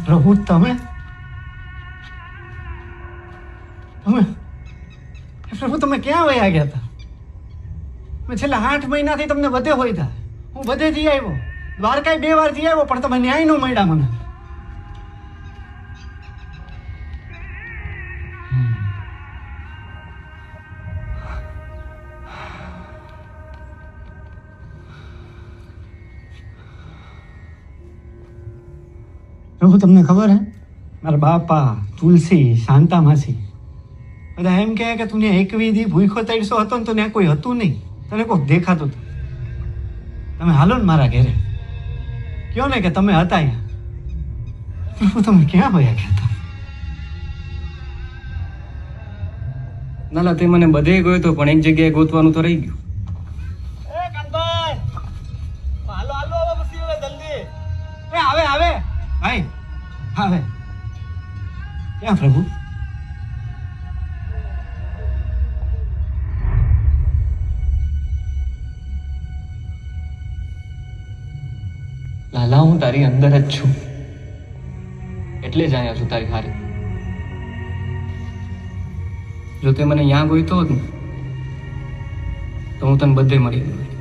પ્રભુ તમે તમે પ્રભુ તમે ક્યાં વયા ગયા હતા? મેં છેલ્લા 8 મહિનાથી તમને બધે હોય હતા. હું બધે જઈ આવ્યો, દ્વારકાએ 2 વાર જઈ આવ્યો, પણ તમે ન્યાય ન મળ્યા મને. પ્રભુ તમને ખબર હે, મારા બાપા, તુલસી, શાંતા માસી બધા એમ કહે કે તું ત્યાં 21 દી ભૂખો તડસો હતો ને તો ત્યાં કોઈ હતું નહીં, તને કોઈક દેખાતું હતું. તમે હાલો ને મારા ઘરે, કયો ને કે તમે હતા અહીંયા. પ્રભુ તમે ક્યાં વયા ગયા હતા? ના તે મને બધે ગયો તો, પણ એક જગ્યાએ ગોતવાનું તો રહી ગયું. આવે આવે ભાઈ આવે. ક્યાં પ્રભુ? લાલા, હું તારી અંદર જ છું, એટલે જ આવ્યા છું તારી હારે. જો તે મને અહીંયા ગોઈતો હોત ને તો હું તને બધે મળી ગયો.